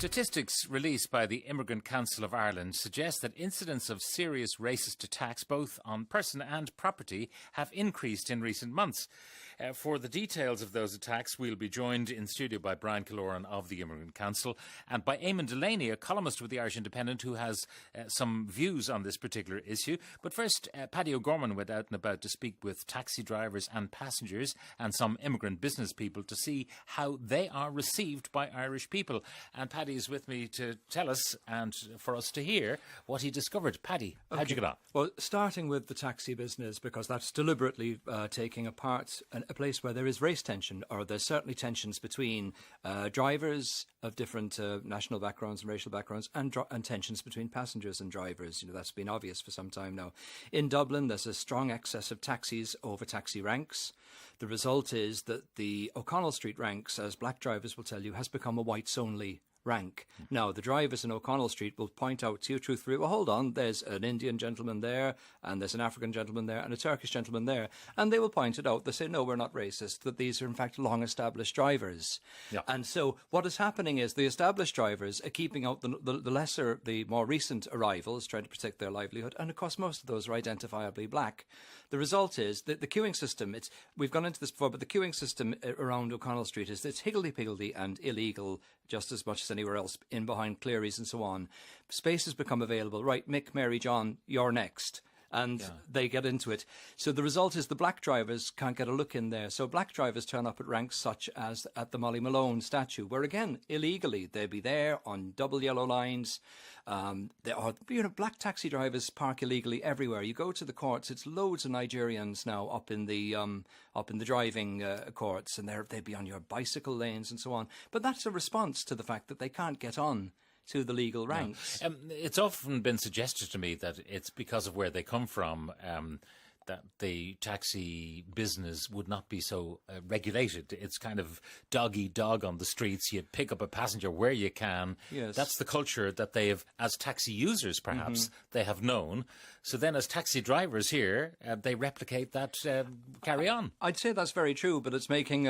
Statistics released by the Immigrant Council of Ireland suggest that incidents of serious racist attacks, both on person and property, have increased in recent months. For the details of those attacks, we'll be joined in studio by Brian Killoran of the Immigrant Council and by Eamon Delaney, a columnist with the Irish Independent, who has some views on this particular issue. But first, Paddy Gorman went out and about to speak with taxi drivers and passengers and some immigrant business people to see how they are received by Irish people. And Paddy is with me to tell us and for us to hear what he discovered. Paddy, how'd you get on? Well, starting with the taxi business, because that's deliberately taking apart a place where there is race tension, or there's certainly tensions between drivers of different national backgrounds and racial backgrounds, and tensions between passengers and drivers. You know, that's been obvious for some time now. In Dublin, there's a strong excess of taxis over taxi ranks. The result is that the O'Connell Street ranks, as black drivers will tell you, has become a whites-only rank. Now, the drivers in O'Connell Street will point out to you truthfully, well, hold on, there's an Indian gentleman there, and there's an African gentleman there, and a Turkish gentleman there. And they will point it out. They say, no, we're not racist, that these are, in fact, long-established drivers. Yeah. And so what is happening is the established drivers are keeping out the more recent arrivals, trying to protect their livelihood. And, of course, most of those are identifiably black. The result is that the queuing system, we've gone into this before, but the queuing system around O'Connell Street it's higgledy-piggledy and illegal just as much as anywhere else, in behind Cleary's and so on. Spaces become available. Right, Mick, Mary, John, you're next. And they get into it. So the result is the black drivers can't get a look in there. So black drivers turn up at ranks such as at the Molly Malone statue, where again, illegally, they'd be there on double yellow lines. Black taxi drivers park illegally everywhere. You go to the courts, it's loads of Nigerians now up in the driving courts, and they'd be on your bicycle lanes and so on. But that's a response to the fact that they can't get on to the legal ranks. It's often been suggested to me that it's because of where they come from that the taxi business would not be so regulated. It's kind of dog-eat-dog on the streets. You pick up a passenger where you can. Yes. That's the culture that they have, as taxi users perhaps, they have known. So then as taxi drivers here, they replicate that carry on. I'd say that's very true, but it's making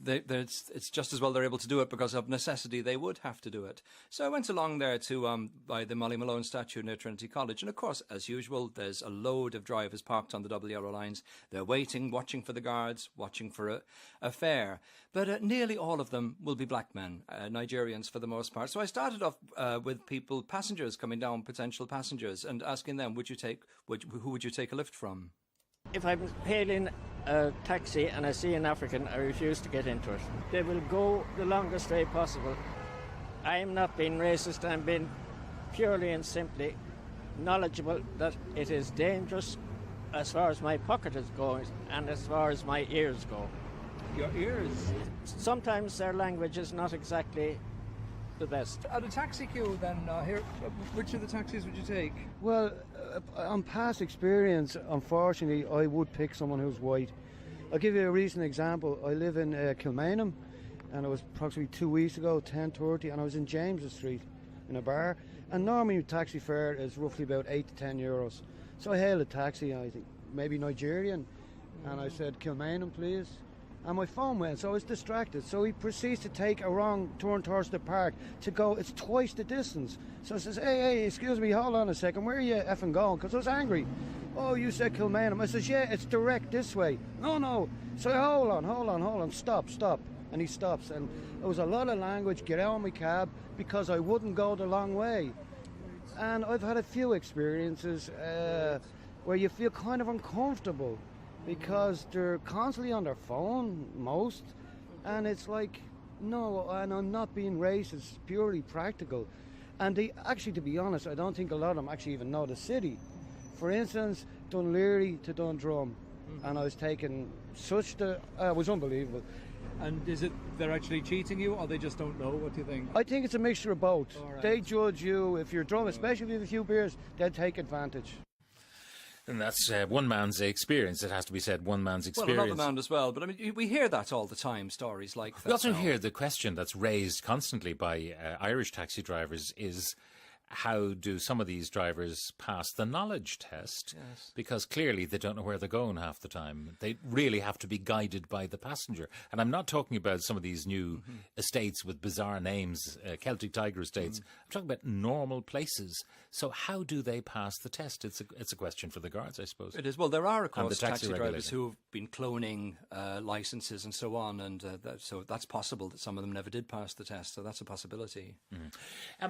it's just as well they're able to do it because of necessity. They would have to do it. So I went along there to by the Molly Malone statue near Trinity College, and of course, as usual, there's a load of drivers parked on the double yellow lines. They're waiting, watching for the guards, watching for a fare. But nearly all of them will be black men, Nigerians for the most part. So I started off with passengers coming down, potential passengers, and asking them, who would you take a lift from? If I'm hailing a taxi and I see an African, I refuse to get into it. They will go the longest way possible. I am not being racist, I'm being purely and simply knowledgeable that it is dangerous as far as my pocket is going and as far as my ears go. Your ears? Sometimes their language is not exactly the best. At a taxi queue then, which of the taxis would you take? Well, on past experience, unfortunately, I would pick someone who's white. I'll give you a recent example. I live in Kilmainham, and it was approximately 2 weeks ago, 10:30, and I was in James's Street in a bar, and normally taxi fare is roughly about 8 to 10 euros. So I hailed a taxi, I think maybe Nigerian, and I said, Kilmainham, please. And my phone went, so I was distracted. So he proceeds to take a wrong turn towards the park to go, it's twice the distance. So I says, hey, excuse me, hold on a second, where are you effing going? Because I was angry. Oh, you said Kilmainham. I says, yeah, it's direct this way. No. So hold on, stop. And he stops. And there was a lot of language, get out of my cab, because I wouldn't go the long way. And I've had a few experiences where you feel kind of uncomfortable because they're constantly on their phone, most, and it's like, no, and I'm not being racist, purely practical. And they actually, to be honest, I don't think a lot of them actually even know the city. For instance, Dunleary to Dundrum, and I was taking it was unbelievable. And is it they're actually cheating you, or they just don't know? What do you think? I think it's a mixture of both. Right. They judge you. If you're drunk, especially if you have a few beers, they'll take advantage. And that's one man's experience. It has to be said, one man's experience. Well, another man as well. But I mean, we hear that all the time, stories like that. We also hear the question that's raised constantly by Irish taxi drivers is, how do some of these drivers pass the knowledge test? Yes. Because clearly they don't know where they're going half the time. They really have to be guided by the passenger. And I'm not talking about some of these new estates with bizarre names, Celtic Tiger estates. I'm talking about normal places. So how do they pass the test? It's a question for the guards, I suppose. It is. Well, there are, of And the course, taxi taxi drivers regulator. who have been cloning licenses and so on, and so that's possible that some of them never did pass the test, so that's a possibility.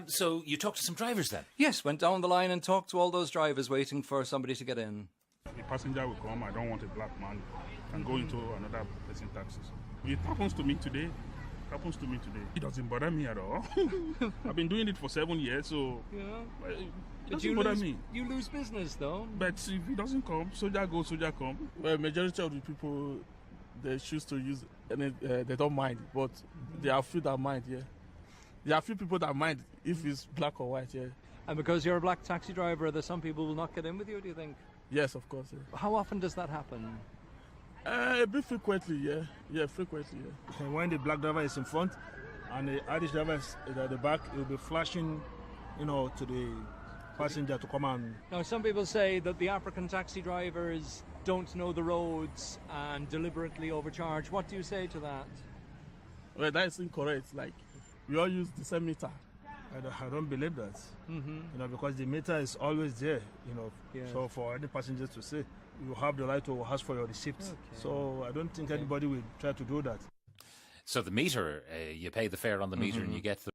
So you talked to some drivers then? Yes, went down the line and talked to all those drivers waiting for somebody to get in. A passenger will come, I don't want a black man, and go into another person's taxi. It happens to me today. It doesn't bother me at all. I've been doing it for 7 years, so it doesn't bother me. You lose business, though. But if he doesn't come, soldier go, soldier come. Well, majority of the people, they choose to use, and they don't mind, but there are few that mind, yeah. There are few people that mind if it's black or white, yeah. And because you're a black taxi driver, there some people will not get in with you, do you think? Yes, of course, yeah. How often does that happen? A bit frequently, yeah. Yeah, frequently, yeah. And when the black driver is in front and the Irish driver is at the back, he will be flashing, to the passenger to come and... Now, some people say that the African taxi drivers don't know the roads and deliberately overcharge. What do you say to that? Well, that is incorrect. Like, we all use the same meter. I don't believe that, because the meter is always there, Yes. So for any passengers to say, you have the right to ask for your receipt. Okay. So I don't think anybody will try to do that. So the meter, you pay the fare on the meter and you get the